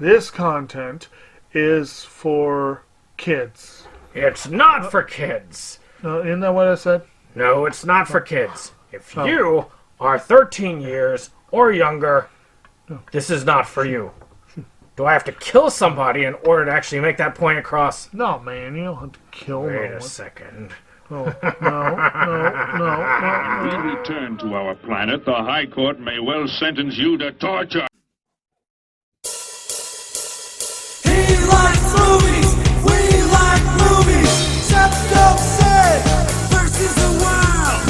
this content is for kids. It's not for kids. Isn't that what I said? No, it's not for kids. If you are 13 years or younger, this is not for you. Do I have to kill somebody in order to actually make that point across? No, man, you don't have to kill Wait no one. a second. Oh, no. When we return to our planet, the High Court may well sentence you to torture. He likes movies, we like movies. SeptumSin versus the world.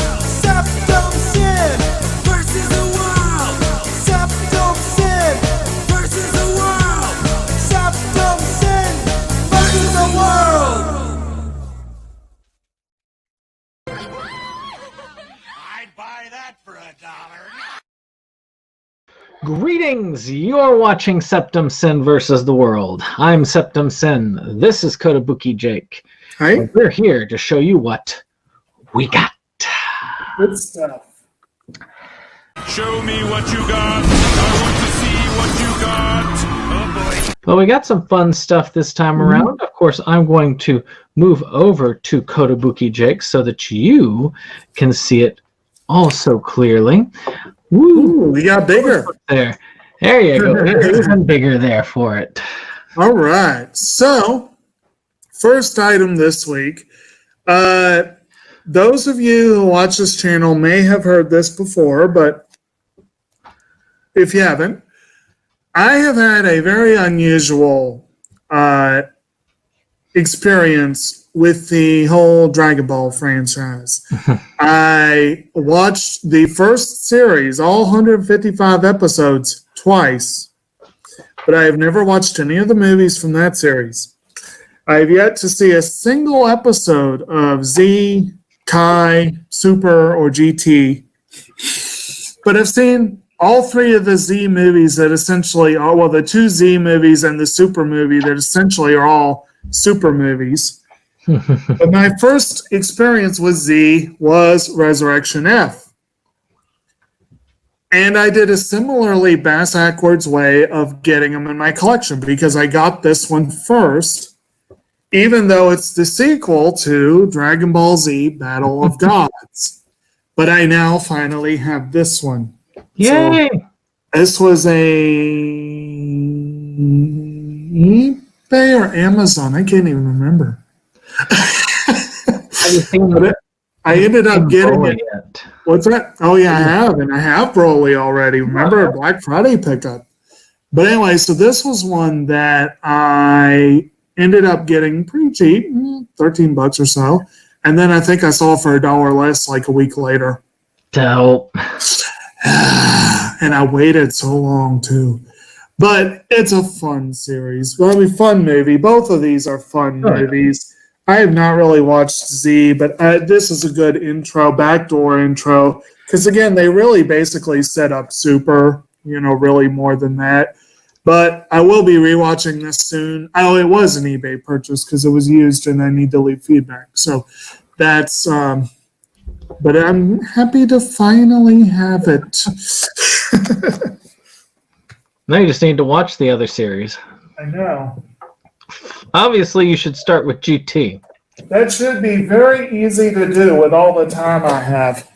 SeptumSin versus the world. SeptumSin versus the world. SeptumSin versus the world. I'd buy that for $1. Greetings! You're watching SeptumSin versus the world. I'm SeptumSin. This is Kotobuki Jake. Hi. And we're here to show you what we got. Good stuff. Show me what you got. I want to see what you got. Oh boy. Well, we got some fun stuff this time around. Of course, I'm going to move over to Kotobuki Jake so that you can see it also clearly. Woo! We got bigger. There you go. Even bigger there for it. All right. So, first item this week. Those of you who watch this channel may have heard this before, but if you haven't, I have had a very unusual experience with the whole Dragon Ball franchise. I watched the first series, all 155 episodes, twice, but I have never watched any of the movies from that series. I have yet to see a single episode of Z, Kai, Super, or GT, but I've seen all three of the Z movies that essentially are, well, the two Z movies and the Super movie that essentially are all Super movies. But my first experience with Z was Resurrection F. And I did a similarly bass-backwards way of getting them in my collection because I got this one first, even though it's the sequel to Dragon Ball Z Battle of Gods. But I now finally have this one. Yay! So this was a eBay or Amazon. I can't even remember. I ended up getting it. Yet? What's that? Oh, yeah, I have. And I have Broly already. Remember a Black Friday pickup. But anyway, so this was one that I ended up getting pretty cheap, $13 or so. And then I think I saw it for $1 less like a week later. Dope. And I waited so long, too. But it's a fun series. Well, I mean, fun movie. Both of these are fun movies. I have not really watched Z, but this is a good intro, backdoor intro. Because, again, they really basically set up Super, really more than that. But I will be rewatching this soon. Oh, it was an eBay purchase because it was used and I need to leave feedback. So that's, but I'm happy to finally have it. Now you just need to watch the other series. I know. Obviously, you should start with GT. That should be very easy to do with all the time I have.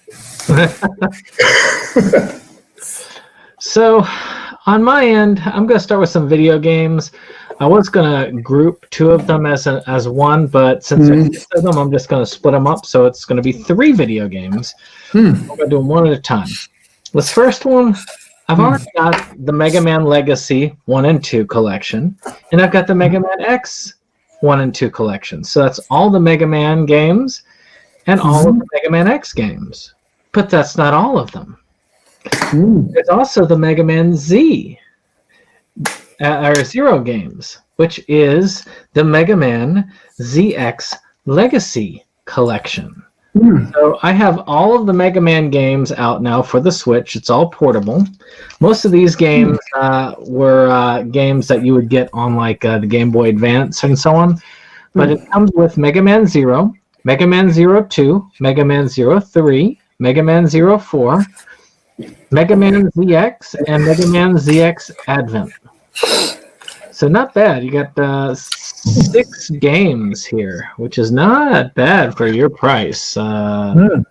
So, on my end, I'm going to start with some video games. I was going to group two of them as one, but since I did them, I'm just going to split them up. So it's going to be 3 video games. I'm going to do them one at a time. This first one, I've already got the Mega Man Legacy 1 and 2 collection, and I've got the Mega Man X 1 and 2 collection. So that's all the Mega Man games and all of the Mega Man X games. But that's not all of them. There's also the Mega Man Z, or Zero games, which is the Mega Man ZX Legacy collection. So I have all of the Mega Man games out now for the Switch. It's all portable. Most of these games were games that you would get on like the Game Boy Advance and so on. But it comes with Mega Man 0, Mega Man 02, Mega Man 03, Mega Man 04, Mega Man ZX, and Mega Man ZX Advent. So not bad. You got 6 games here, which is not bad for your price. Going.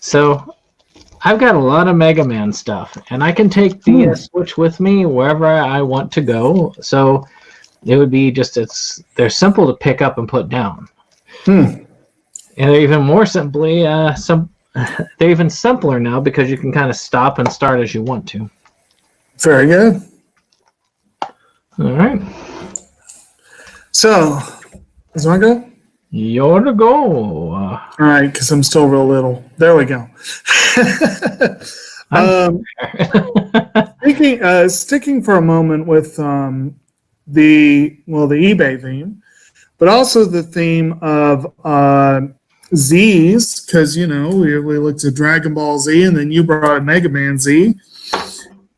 So I've got a lot of Mega Man stuff, and I can take the Switch with me wherever I want to go. So it would be they're simple to pick up and put down. And they're even more simply they're even simpler now because you can kind of stop and start as you want to. Very good. All right. So, is my go? You're to go. All right, because I'm still real little. There we go. Sticking for a moment with the eBay theme, but also the theme of Z's, because we looked at Dragon Ball Z, and then you brought Mega Man Z.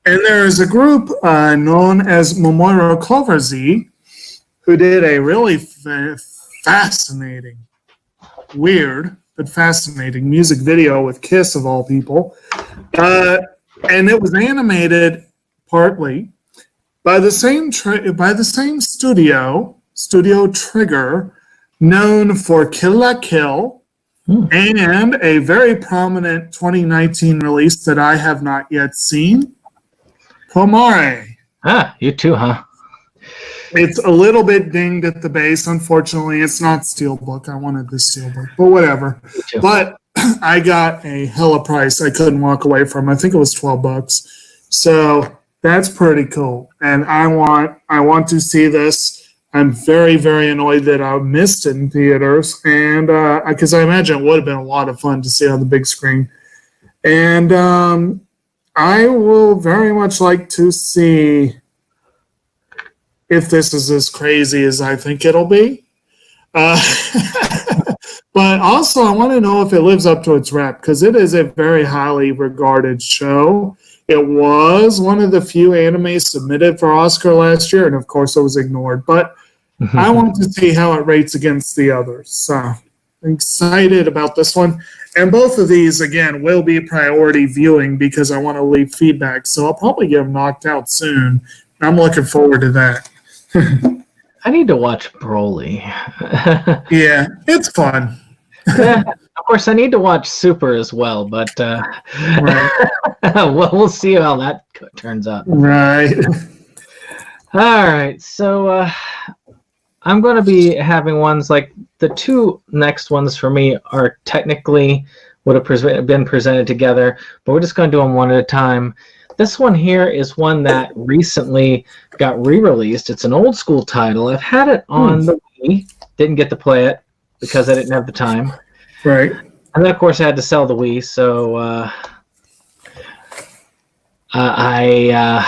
And there is a group known as Momoro Clover Z who did a really fascinating, weird, but fascinating music video with Kiss, of all people. And it was animated partly by the same Studio Trigger, known for Kill La Kill, and a very prominent 2019 release that I have not yet seen, Pomare. You too, huh? It's a little bit dinged at the base. Unfortunately, it's not Steelbook. I wanted the Steelbook, but whatever. But I got a hella price I couldn't walk away from. I think it was $12. So that's pretty cool. And I want to see this. I'm very, very annoyed that I missed it in theaters. And because I imagine it would have been a lot of fun to see on the big screen. And I will very much like to see if this is as crazy as I think it'll be. But also, I want to know if it lives up to its rep, because it is a very highly regarded show. It was one of the few animes submitted for Oscar last year, and of course it was ignored. But I want to see how it rates against the others. So I'm excited about this one. And both of these, again, will be priority viewing because I want to leave feedback. So I'll probably get them knocked out soon. I'm looking forward to that. I need to watch Broly. Yeah, it's fun. Of course, I need to watch Super as well, but we'll see how that turns out. Right. All right, so I'm going to be having ones like the 2 next ones for me are technically would have been presented together, but we're just going to do them one at a time. This one here is one that recently got re-released. It's an old school title. I've had it on the Wii. Didn't get to play it because I didn't have the time. Right. And then, of course, I had to sell the Wii, so I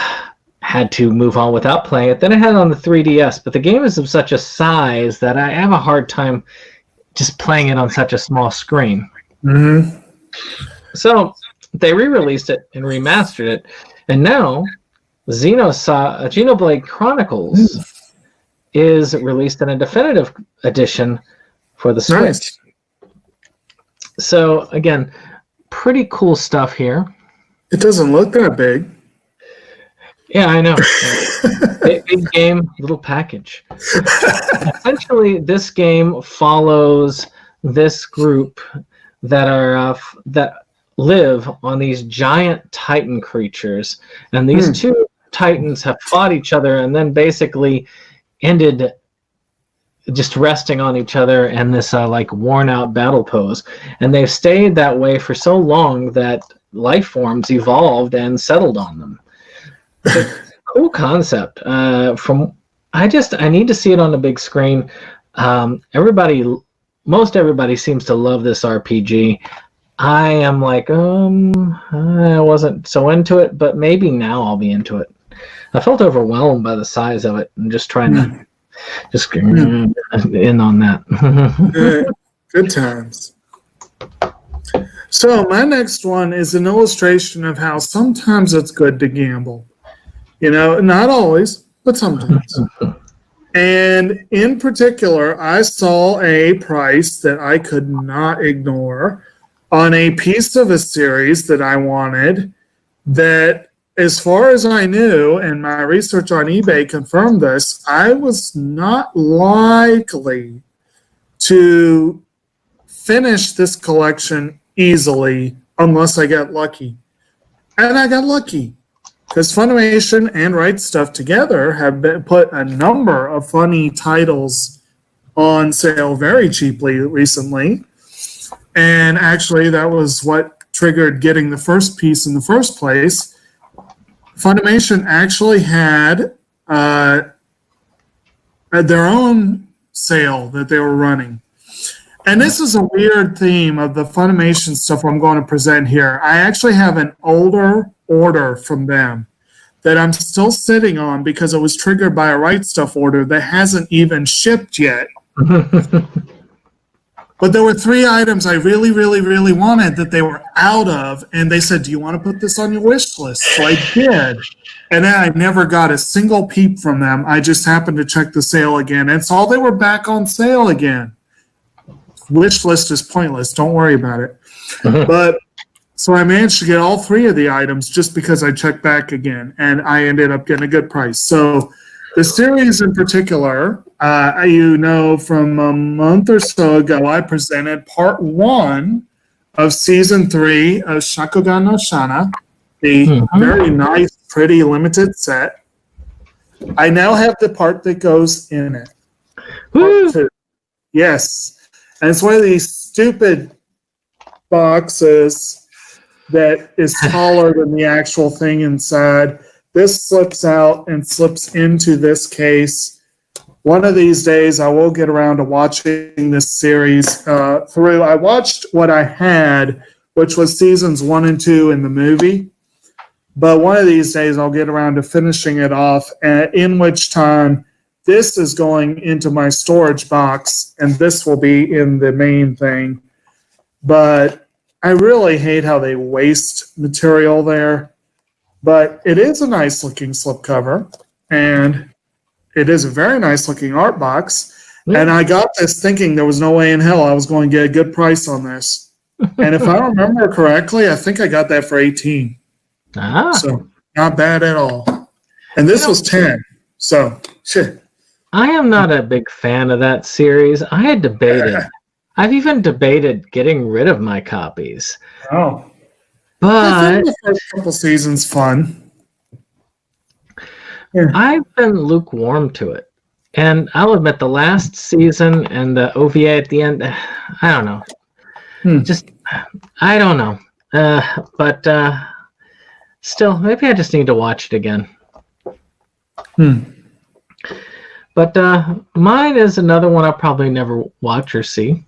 had to move on without playing it. Then I had it on the 3DS, but the game is of such a size that I have a hard time just playing it on such a small screen. Mm-hmm. So they re-released it and remastered it, and now Zeno Saw Xenoblade Chronicles is released in a definitive edition for the Switch. Nice. So again, pretty cool stuff here. It doesn't look that big. Yeah, I know. Big game, little package. Essentially, this game follows this group that live on these giant Titan creatures, and these 2 Titans have fought each other and then basically ended just resting on each other in this like worn out battle pose, and they've stayed that way for so long that life forms evolved and settled on them. Cool concept. I need to see it on the big screen. Most everybody seems to love this RPG. I am like, I wasn't so into it, but maybe now I'll be into it. I felt overwhelmed by the size of it and just trying to just in on that. Good times. So my next one is an illustration of how sometimes it's good to gamble. Not always, but sometimes. And in particular, I saw a price that I could not ignore on a piece of a series that I wanted that as far as I knew, and my research on eBay confirmed this, I was not likely to finish this collection easily unless I got lucky. And I got lucky because Funimation and Right Stuff together have put a number of funny titles on sale very cheaply recently. And actually, that was what triggered getting the first piece in the first place. Funimation actually had their own sale that they were running. And this is a weird theme of the Funimation stuff I'm going to present here. I actually have an older order from them that I'm still sitting on because it was triggered by a Right Stuff order that hasn't even shipped yet. But there were 3 items I really, really, really wanted that they were out of, and they said, do you want to put this on your wish list? So I did. And then I never got a single peep from them. I just happened to check the sale again, and saw they were back on sale again. Wish list is pointless. Don't worry about it. But so I managed to get all 3 of the items just because I checked back again, and I ended up getting a good price. So the series in particular, from a month or so ago, I presented part 1 of season 3 of Shakugan no Shana, a very nice, pretty limited set. I now have the part that goes in it. Part 2. Yes. And it's one of these stupid boxes that is taller than the actual thing inside. This slips out and slips into this case. One of these days, I will get around to watching this series through. I watched what I had, which was seasons 1 and 2 in the movie. But one of these days, I'll get around to finishing it off, in which time this is going into my storage box, and this will be in the main thing. But I really hate how they waste material there. But it is a nice-looking slipcover, and it is a very nice-looking art box. Yeah. And I got this thinking there was no way in hell I was going to get a good price on this. And if I remember correctly, I think I got that for $18. So not bad at all. And this was 10. So shit. I am not a big fan of that series. I had debated. I've even debated getting rid of my copies. Oh. But I think the first couple seasons fun. Yeah. I've been lukewarm to it. And I'll admit the last season and the OVA at the end, I don't know. Just, I don't know. But still, maybe I just need to watch it again. But mine is another one I'll probably never watch or see.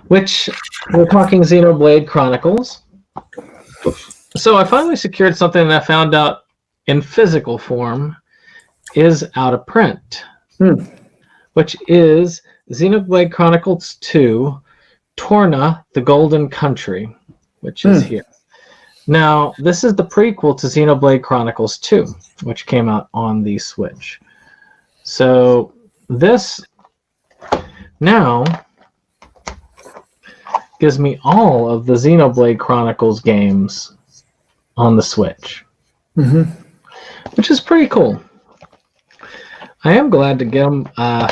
Which, we're talking Xenoblade Chronicles. So I finally secured something that I found out in physical form is out of print. Which is Xenoblade Chronicles 2, Torna, the Golden Country, which is here. Now, this is the prequel to Xenoblade Chronicles 2, which came out on the Switch. So this now gives me all of the Xenoblade Chronicles games on the Switch, which is pretty cool. I am glad to get them. I'm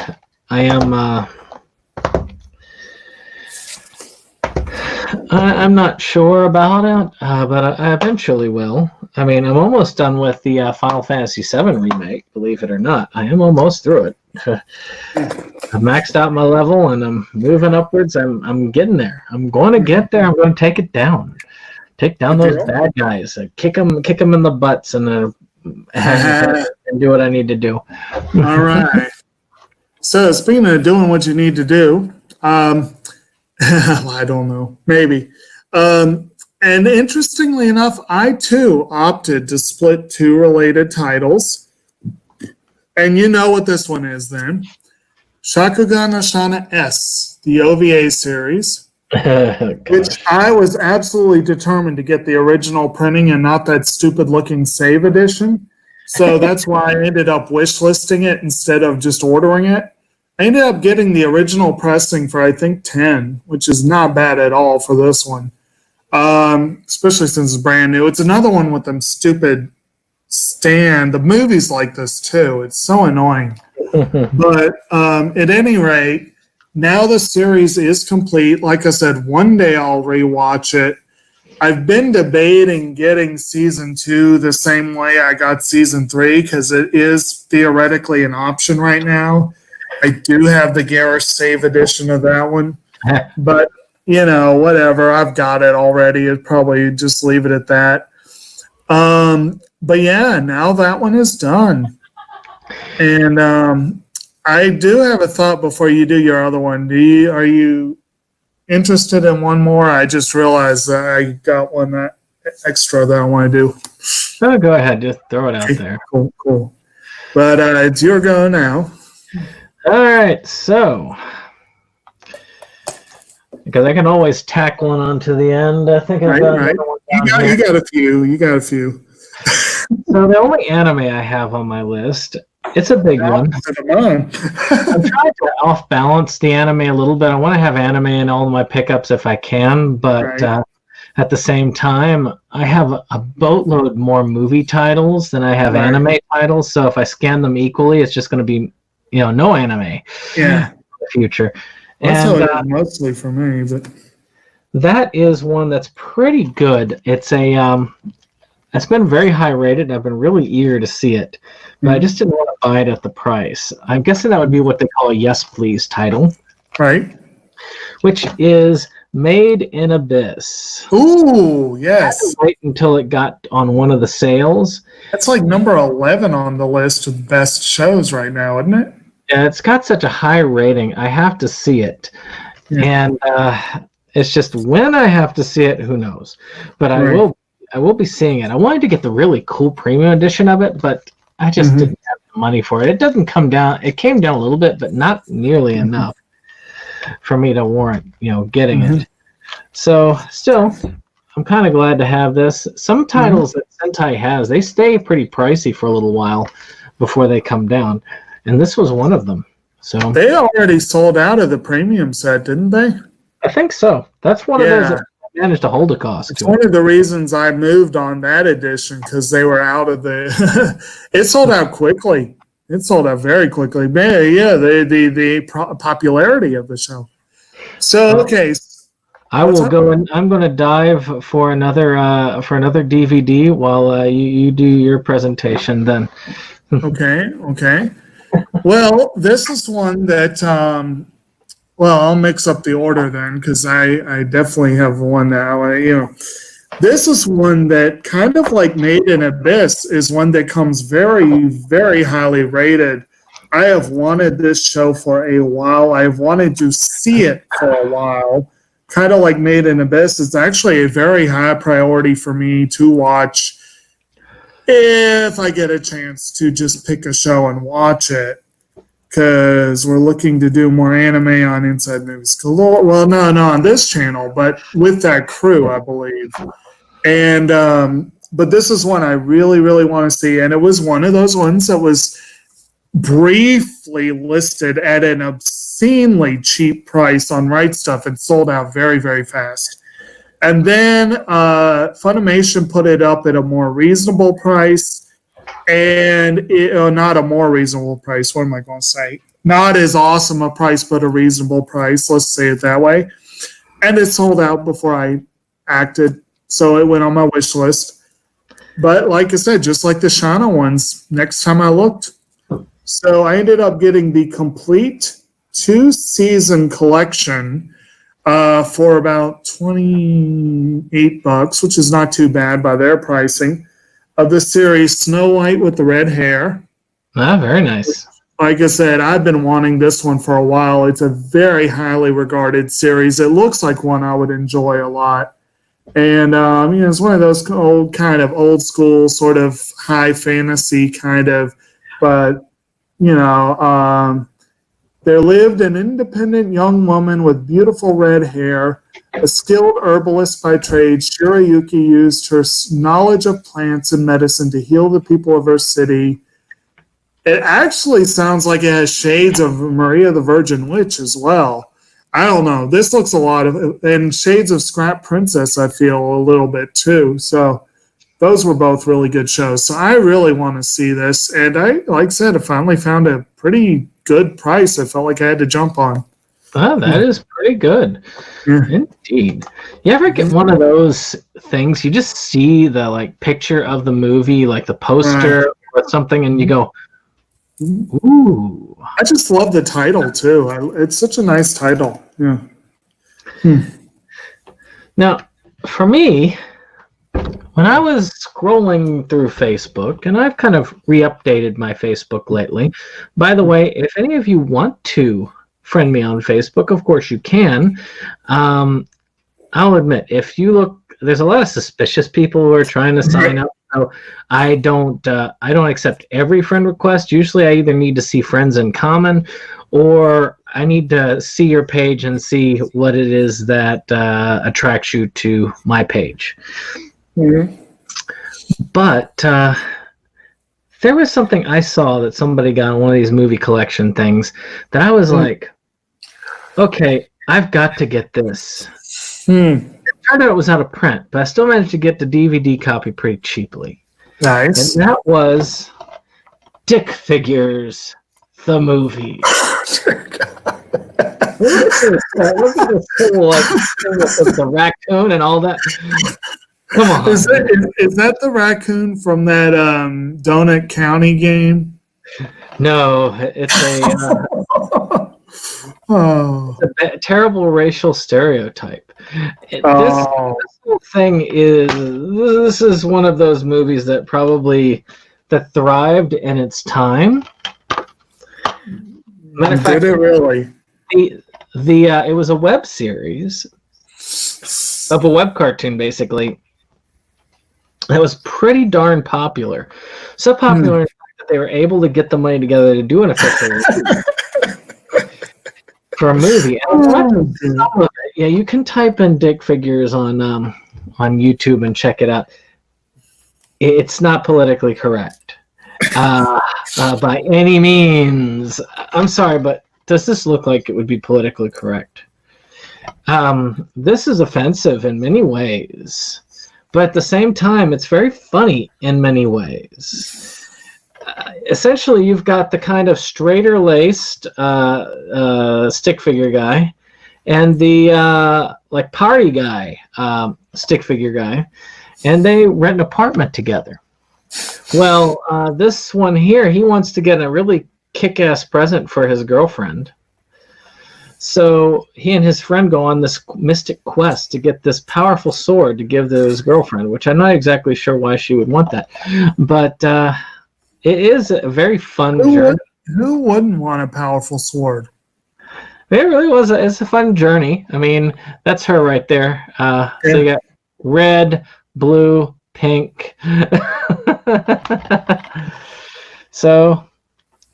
not sure about it, but I eventually will. I mean, I'm almost done with the Final Fantasy VII remake, believe it or not. I am almost through it. I've maxed out my level, and I'm moving upwards. I'm getting there. I'm going to get there. I'm going to take it down. Take down those bad guys. Kick them in the butts, and do what I need to do. All right. So, speaking of doing what you need to do, I don't know. Maybe. And interestingly enough, I too opted to split 2 related titles. And you know what this one is then. Shakugan no Shana S, the OVA series, which I was absolutely determined to get the original printing and not that stupid looking save edition. So that's why I ended up wish listing it instead of just ordering it. I ended up getting the original pressing for, I think, $10, which is not bad at all for this one. especially since it's brand new. It's another one with them stupid stand. The movie's like this too. It's so annoying. But at any rate, now the series is complete. Like I said, one day I'll rewatch it. I've been debating getting season 2 the same way I got season 3 because it is theoretically an option right now. I do have the Garish Save edition of that one, but whatever. I've got it already. I'd probably just leave it at that. But yeah, now that one is done, and I do have a thought before you do your other one. Are you interested in one more? I just realized that I got one that extra that I want to do. Oh, go ahead. Just throw it out there. Cool. But it's your go now. All right. So, because I can always tack one onto the end. I think I've got another one down here. You got a few. So the only anime I have on my list, it's a big one. I'm trying to off-balance the anime a little bit. I want to have anime in all my pickups if I can, but at the same time, I have a boatload more movie titles than I have anime titles. So if I scan them equally, it's just going to be, no anime. Yeah. In the future. That's mostly for me, but that is one that's pretty good. It's it's been very high rated. I've been really eager to see it, but I just didn't want to buy it at the price. I'm guessing that would be what they call a Yes Please title. Right. Which is Made in Abyss. Ooh, yes. I had to wait until it got on one of the sales. That's like number 11 on the list of best shows right now, isn't it? Yeah, it's got such a high rating. I have to see it. Yeah. And it's just when I have to see it, who knows. But I will be seeing it. I wanted to get the really cool premium edition of it, but I just didn't have the money for it. It doesn't come down. It came down a little bit, but not nearly enough for me to warrant, getting it. So still, I'm kind of glad to have this. Some titles that Sentai has, they stay pretty pricey for a little while before they come down, and this was one of them. So they already sold out of the premium set, didn't they? I think so. That's one of those that managed to hold a cost. It's one of the reasons I moved on that edition because they were out of the. It sold out quickly. It sold out very quickly. Man, yeah, the popularity of the show. So okay, I will go and I'm going to dive for another DVD while you do your presentation. Then. Okay. Well, this is one that. Well, I'll mix up the order then because I definitely have one now. This is one that kind of like Made in Abyss is one that comes very, very highly rated. I have wanted this show for a while. I've wanted to see it for a while. Kind of like Made in Abyss. It's actually a very high priority for me to watch if I get a chance to just pick a show and watch it. Because we're looking to do more anime on Inside Movies Galore. Well, no, on this channel, but with that crew, I believe. And but this is one I really, really want to see, and it was one of those ones that was briefly listed at an obscenely cheap price on Right Stuff and sold out very, very fast. And then Funimation put it up at a more reasonable price. And not a more reasonable price. What am I going to say? Not as awesome a price, but a reasonable price. Let's say it that way. And it sold out before I acted, so it went on my wish list. But like I said, just like the Shana ones, next time I looked. So I ended up getting the complete 2-season collection for about $28, which is not too bad by their pricing. Of the series Snow White with the Red Hair. Very nice. Like I said, I've been wanting this one for a while. It's a very highly regarded series. It looks like one I would enjoy a lot. And it's one of those old school, sort of high fantasy kind of, but, there lived an independent young woman with beautiful red hair. A skilled herbalist by trade, Shirayuki used her knowledge of plants and medicine to heal the people of her city. It actually sounds like it has shades of Maria the Virgin Witch as well. I don't know. This looks a lot of, and Shades of Scrap Princess, I feel a little bit too. So those were both really good shows. So I really want to see this. And like I said, I finally found a pretty good price. I felt like I had to jump on. Oh, that is pretty good. Yeah. Indeed. You ever get one of those things, you just see the like picture of the movie, like the poster or something, and you go, ooh. I just love the title too. It's such a nice title. Yeah. Now, for me, when I was scrolling through Facebook, and I've kind of re-updated my Facebook lately. By the way, if any of you want to friend me on Facebook, of course you can. I'll admit, if you look, there's a lot of suspicious people who are trying to sign up. So I don't accept every friend request. Usually I either need to see friends in common, or I need to see your page and see what it is that attracts you to my page. Mm-hmm. But there was something I saw that somebody got on one of these movie collection things that I was like, okay, I've got to get this. It turned out it was out of print, but I still managed to get the DVD copy pretty cheaply. Nice. And that was Dick Figures, the movie. Look at this cool, like, with the raccoon and all that. Come on. Is that the raccoon from that Donut County game? No, it's a terrible racial stereotype. This whole thing this is one of those movies that thrived in its time. Matter of fact, did it really? It was a web series of a web cartoon, basically. That was pretty darn popular. So popular in fact that they were able to get the money together to do an official release for a movie. Yeah, you can type in Dick Figures on YouTube and check it out. It's not politically correct by any means. I'm sorry, but does this look like it would be politically correct? This is offensive in many ways. But at the same time, it's very funny in many ways. Essentially, you've got the kind of straighter-laced stick figure guy and the like party guy stick figure guy, and they rent an apartment together. Well, this one here, he wants to get a really kick-ass present for his girlfriend. So he and his friend go on this mystic quest to get this powerful sword to give to his girlfriend, which I'm not exactly sure why she would want that. But it is a very fun journey. Who wouldn't want a powerful sword? It really was. It's a fun journey. I mean, that's her right there. So you got red, blue, pink. So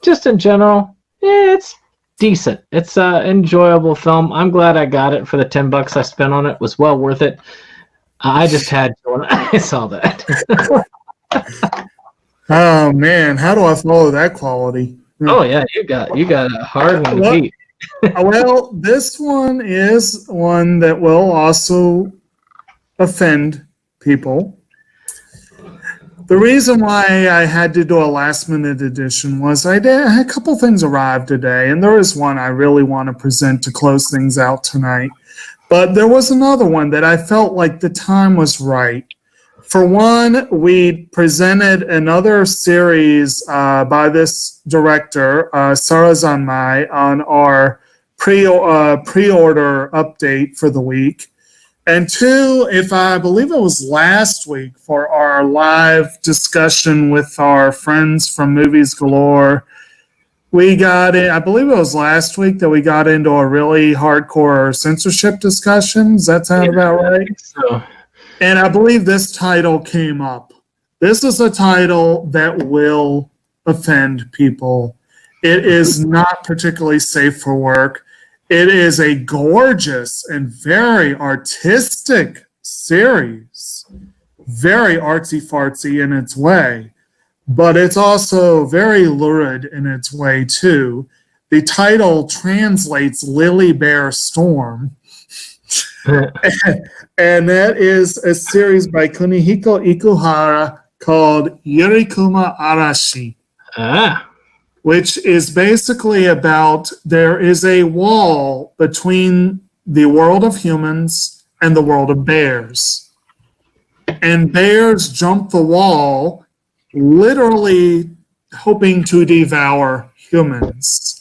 just in general, it's decent. It's an enjoyable film. I'm glad I got it for the $10 I spent on it. It was well worth it. I just had to when I saw that. Oh man, how do I follow that quality? Oh yeah, you got a hard one to beat. Well, this one is one that will also offend people. The reason why I had to do a last-minute edition was I had a couple things arrive today, and there is one I really want to present to close things out tonight. But there was another one that I felt like the time was right. For one, we presented another series by this director, Sarazanmai, on our pre-order update for the week. And two, I believe it was last week for our live discussion with our friends from Movies Galore, we got in, I believe it was last week that we got into a really hardcore censorship discussion. Does that sound about right? So. And I believe this title came up. This is a title that will offend people. It is not particularly safe for work. It is a gorgeous and very artistic series. Very artsy-fartsy in its way. But it's also very lurid in its way, too. the title translates Lily Bear Storm. And that is a series by Kunihiko Ikuhara called Yurikuma Arashi, which is basically about there is a wall between the world of humans and the world of bears. And bears jump the wall, literally hoping to devour humans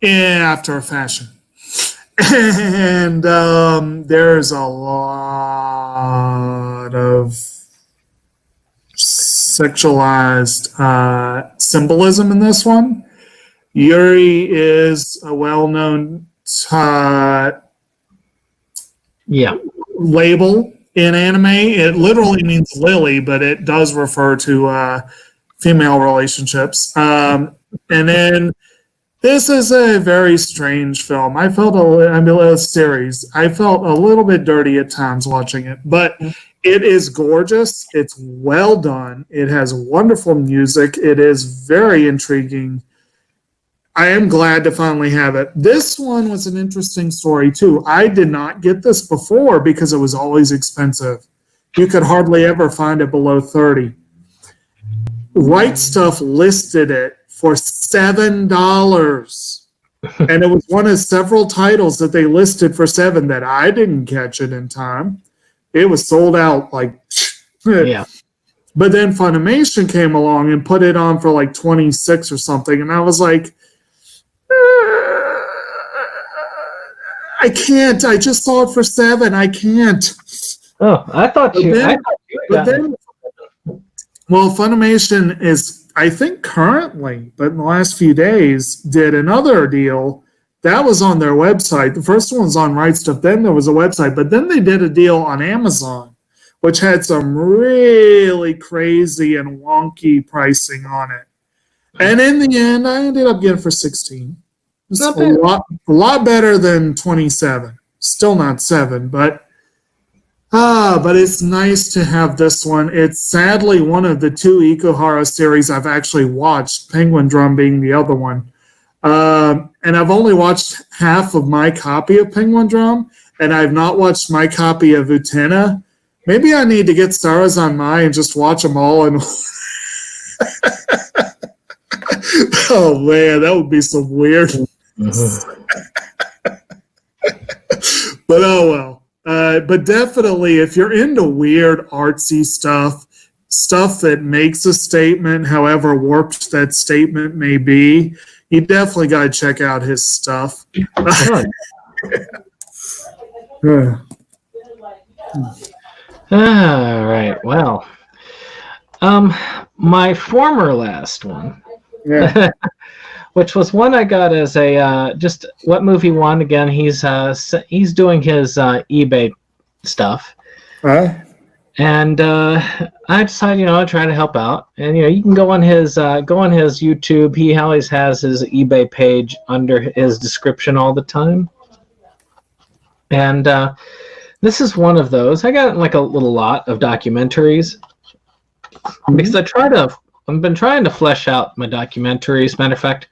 after a fashion. And there's a lot of sexualized symbolism in this one. Yuri is a well-known label in anime. It literally means lily, but it does refer to female relationships. And then this is a very strange film. I felt a series. I felt a little bit dirty at times watching it, but it is gorgeous. It's well done. It has wonderful music. It is very intriguing. I am glad to finally have it. This one was an interesting story too. I did not get this before because it was always expensive. You could hardly ever find it below $30. Right Stuff listed it for $7. And it was one of several titles that they listed for $7 that I didn't catch it in time. It was sold out like Yeah. But then Funimation came along and put it on for like 26 or something, and I was like, I can't. I just saw it for $7. I can't. Oh, I thought you. Well, Funimation is, I think currently, but in the last few days, did another deal that was on their website. The first one was on Right Stuff. Then there was a website, but then they did a deal on Amazon, which had some really crazy and wonky pricing on it. And in the end, I ended up getting for $16. It's a lot better than 27. Still not 7, but it's nice to have this one. It's sadly one of the 2 Ikuhara series I've actually watched, Penguin Drum being the other one. And I've only watched half of my copy of Penguin Drum, and I've not watched my copy of Utena. Maybe I need to get Stars on My and just watch them all. And oh man, that would be some weird. But oh well. But definitely, if you're into weird, artsy stuff that makes a statement, however warped that statement may be, you definitely got to check out his stuff. All right. Well, my former last one, which was one I got as a just what movie won again. He's doing his eBay stuff, and I decided I'd try to help out. And you can go on his YouTube. He always has his eBay page under his description all the time, and this is one of those. I got like a little lot of documentaries because I've been trying to flesh out my documentaries. Matter of fact,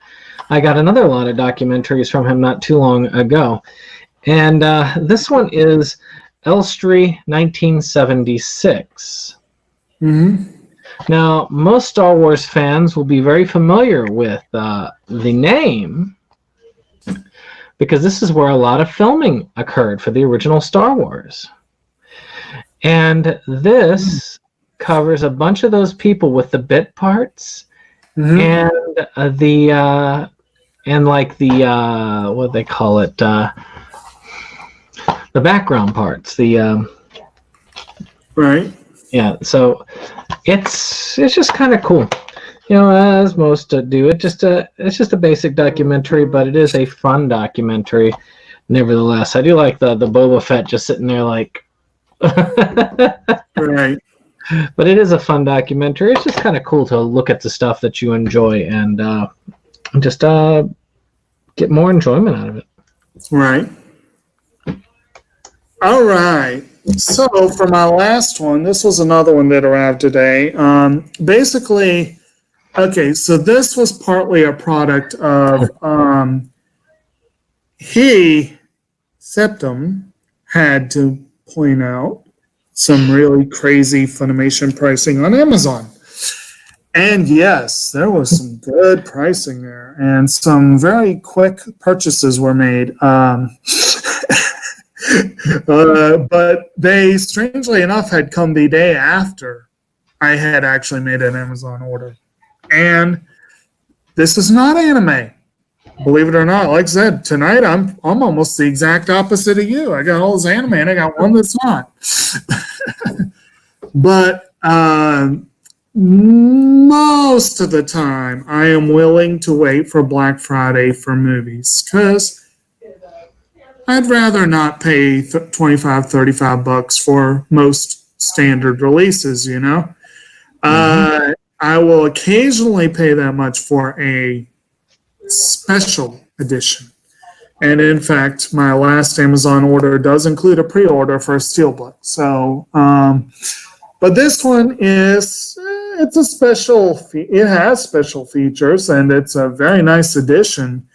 I got another lot of documentaries from him not too long ago. And this one is Elstree 1976. Now, most Star Wars fans will be very familiar with the name because this is where a lot of filming occurred for the original Star Wars. And this covers a bunch of those people with the bit parts and the what they call it, the background parts, right. Yeah, so it's just kind of cool, as most do. It's just a basic documentary, but it is a fun documentary. Nevertheless, I do like the Boba Fett just sitting there like, right. But it is a fun documentary. It's just kind of cool to look at the stuff that you enjoy and just get more enjoyment out of it. Right. All right. So for my last one, this was another one that arrived today. Basically, Okay, so this was partly a product of Septum had to point out some really crazy Funimation pricing on Amazon. And yes, there was some good pricing there, and some very quick purchases were made. But they, strangely enough, had come the day after I had actually made an Amazon order. And this is not anime, believe it or not. Like I said, tonight I'm almost the exact opposite of you. I got all this anime, and I got one that's not. But most of the time, I am willing to wait for Black Friday for movies because I'd rather not pay $25, $35 for most standard releases, you know? I will occasionally pay that much for a special edition. And in fact, my last Amazon order does include a pre-order for a Steelbook. So, but this one is, it's a special, it has special features, and it's a very nice edition.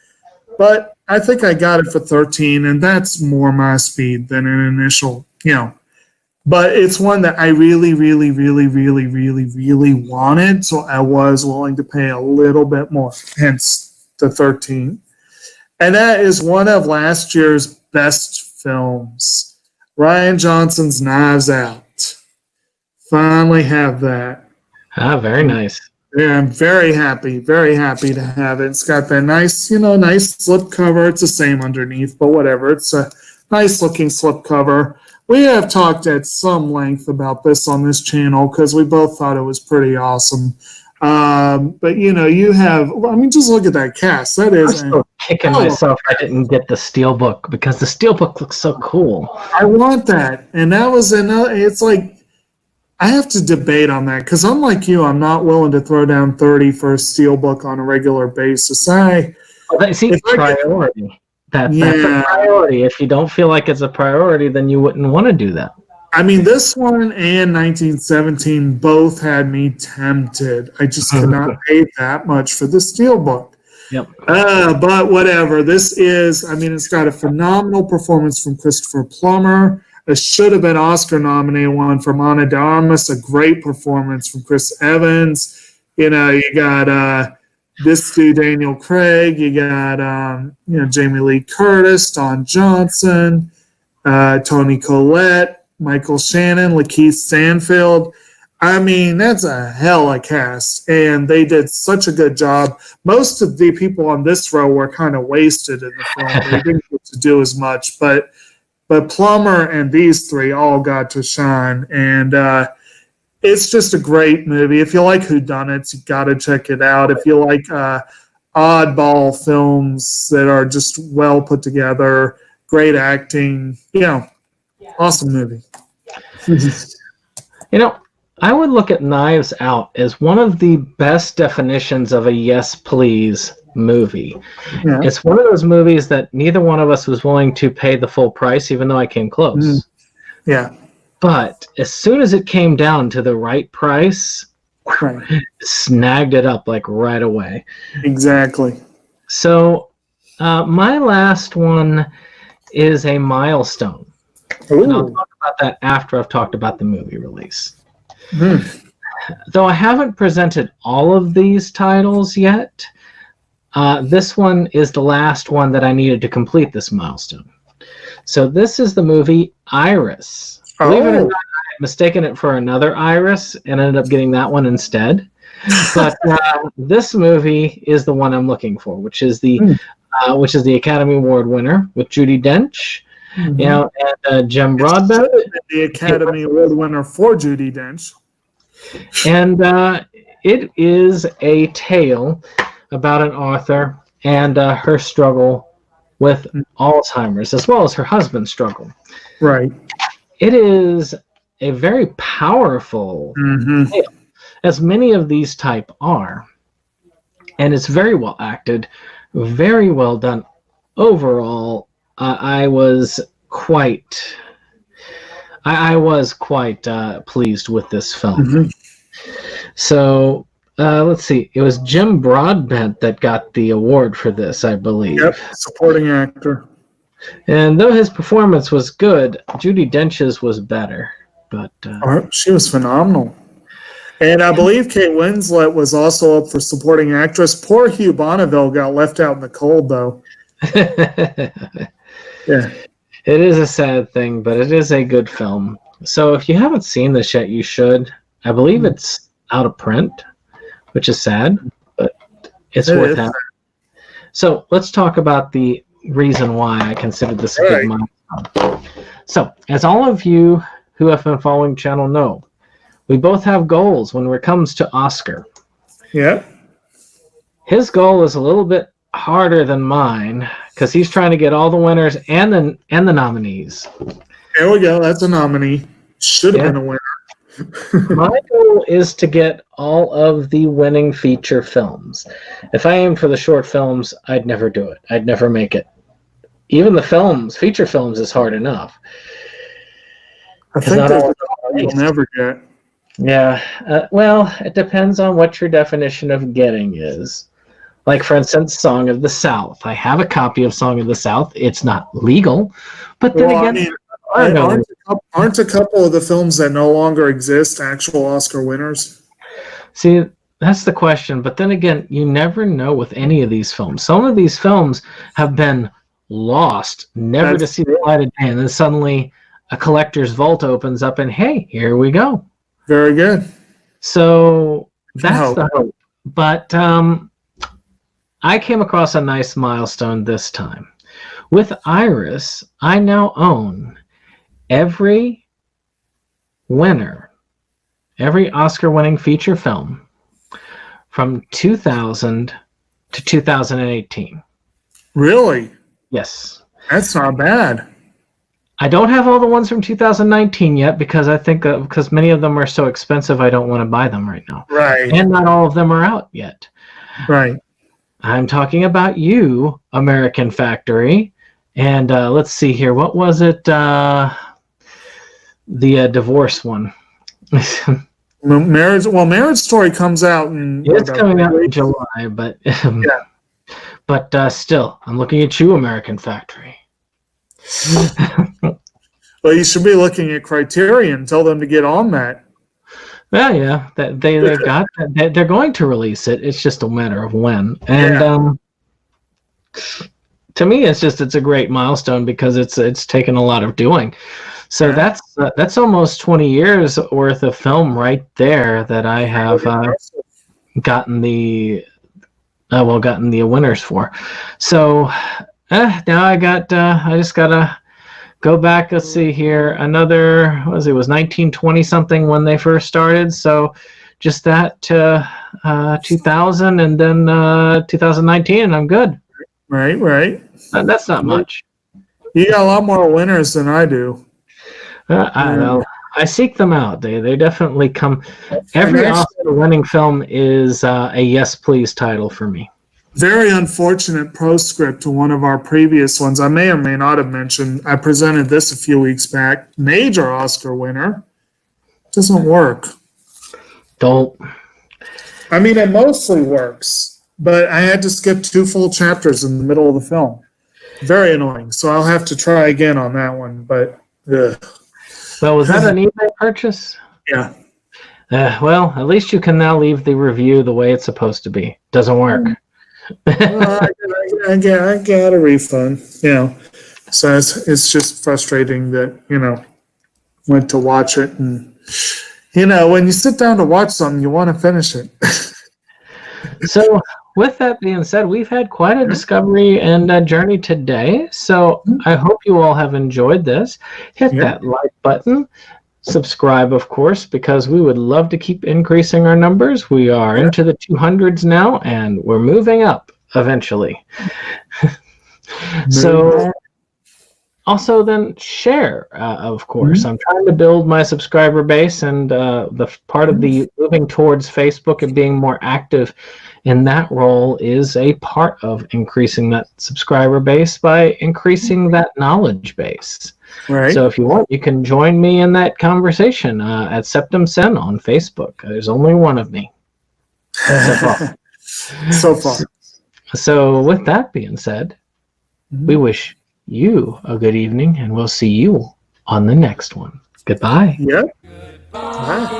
But I think I got it for $13, and that's more my speed than an initial, you know. But it's one that I really, really, really, really, really, really wanted, so I was willing to pay a little bit more, hence the $13. And that is one of last year's best films, Rian Johnson's Knives Out. Finally have that. Ah, very nice. Yeah, I'm very happy to have it. It's got that nice, nice slip cover. It's the same underneath, but whatever. It's a nice looking slip cover. We have talked at some length about this on this channel because we both thought it was pretty awesome. But you have, just look at that cast. That is, I'm still kicking myself I didn't get the Steelbook because the Steelbook looks so cool. I want that. And that was another, it's like, I have to debate on that because unlike you, I'm not willing to throw down $30 for a Steelbook on a regular basis. Priority. That's a priority. If you don't feel like it's a priority, then you wouldn't want to do that. This one and 1917 both had me tempted. I just could not pay that much for the Steelbook. Yep. But whatever. This is, it's got a phenomenal performance from Christopher Plummer. It should have been Oscar-nominated one from Ana de Armas. A great performance from Chris Evans. You got this dude, Daniel Craig. You got Jamie Lee Curtis, Don Johnson, Toni Collette, Michael Shannon, Lakeith Stanfield. That's a hell of a cast, and they did such a good job. Most of the people on this row were kind of wasted in the film. They didn't get to do as much, but Plummer and these three all got to shine, and it's just a great movie. If you like whodunits, you got to check it out. If you like oddball films that are just well put together, great acting, awesome movie. I would look at Knives Out as one of the best definitions of a yes please movie. Yeah. It's one of those movies that neither one of us was willing to pay the full price, even though I came close. Yeah. But as soon as it came down to the right price, snagged it up like right away. Exactly. So my last one is a milestone. Ooh. And I'll talk about that after I've talked about the movie release. Though I haven't presented all of these titles yet, this one is the last one that I needed to complete this milestone. So this is the movie Iris. Believe it or not, I had mistaken it for another Iris and ended up getting that one instead. But this movie is the one I'm looking for, which is the Academy Award winner with Judi Dench, and Jim Broadbent. The Academy Award winner for Judi Dench. And it is a tale about an author and her struggle with Alzheimer's, as well as her husband's struggle. Right. It is a very powerful tale, as many of these type are. And it's very well acted, very well done. Overall, I was quite pleased with this film. So let's see. It was Jim Broadbent that got the award for this, I believe. Yep, supporting actor. And though his performance was good, Judi Dench's was better. But She was phenomenal. And I believe Kate Winslet was also up for supporting actress. Poor Hugh Bonneville got left out in the cold, though. Yeah. It is a sad thing, but it is a good film. So if you haven't seen this yet, you should. I believe it's out of print, which is sad, but it's worth having. So let's talk about the reason why I considered this a good milestone. So, as all of you who have been following the channel know, we both have goals when it comes to Oscar. Yeah. His goal is a little bit harder than mine because he's trying to get all the winners and the nominees. There we go. That's a nominee. Should have been a winner. My goal is to get all of the winning feature films. If I aim for the short films, I'd never do it. I'd never make it. Even the films, feature films, is hard enough. I think that's you'll never get. Yeah. Well, it depends on what your definition of getting is. Like, for instance, Song of the South. I have a copy of Song of the South. It's not legal. But then again, aren't a couple of the films that no longer exist actual Oscar winners? See, that's the question. But then again, you never know with any of these films. Some of these films have been lost, never to see the light of day. And then suddenly a collector's vault opens up and, hey, here we go. Very good. So that's the hope. But I came across a nice milestone this time. With Iris, I now own every winner, every Oscar-winning feature film from 2000 to 2018. Really? Yes. That's not bad. I don't have all the ones from 2019 yet because I think because many of them are so expensive, I don't want to buy them right now. Right. And not all of them are out yet. Right. I'm talking about you, American Factory. And let's see here. What was it? The divorce one. Marriage Story comes out in... It's coming out in July, but... yeah. But still, I'm looking at you, American Factory. Well, you should be looking at Criterion. Tell them to get on that. Well, yeah, they're going to release it. It's just a matter of when. And to me, it's a great milestone because it's taken a lot of doing. So that's almost 20 years worth of film right there that I have gotten the winners for. So now I just gotta go back. Let's see here. Another, what was it? It was 1920 something when they first started. So just that 2000 and then 2019, and I'm good. Right. That's not much. You got a lot more winners than I do. I know. I seek them out. They definitely come. Every Oscar-winning film is a yes please title for me. Very unfortunate postscript to one of our previous ones. I may or may not have mentioned. I presented this a few weeks back. Major Oscar winner. Doesn't work. Don't. I mean, it mostly works, but I had to skip 2 full chapters in the middle of the film. Very annoying. So I'll have to try again on that one. But So was that an eBay purchase? Yeah. Well, at least you can now leave the review the way it's supposed to be. Doesn't work. Well, I got a refund. So it's just frustrating that went to watch it, and when you sit down to watch something, you want to finish it. So with that being said, we've had quite a discovery and journey today. So I hope you all have enjoyed this. Hit that like button. Subscribe, of course, because we would love to keep increasing our numbers. We are into the 200s now, and we're moving up eventually. So also then share, of course. I'm trying to build my subscriber base, and the part of the moving towards Facebook and being more active in that role is a part of increasing that subscriber base by increasing that knowledge base. Right. So if you want, you can join me in that conversation at SeptumSin on Facebook. There's only one of me. So far. So, with that being said, we wish you a good evening, and we'll see you on the next one. Goodbye. Yep. Bye.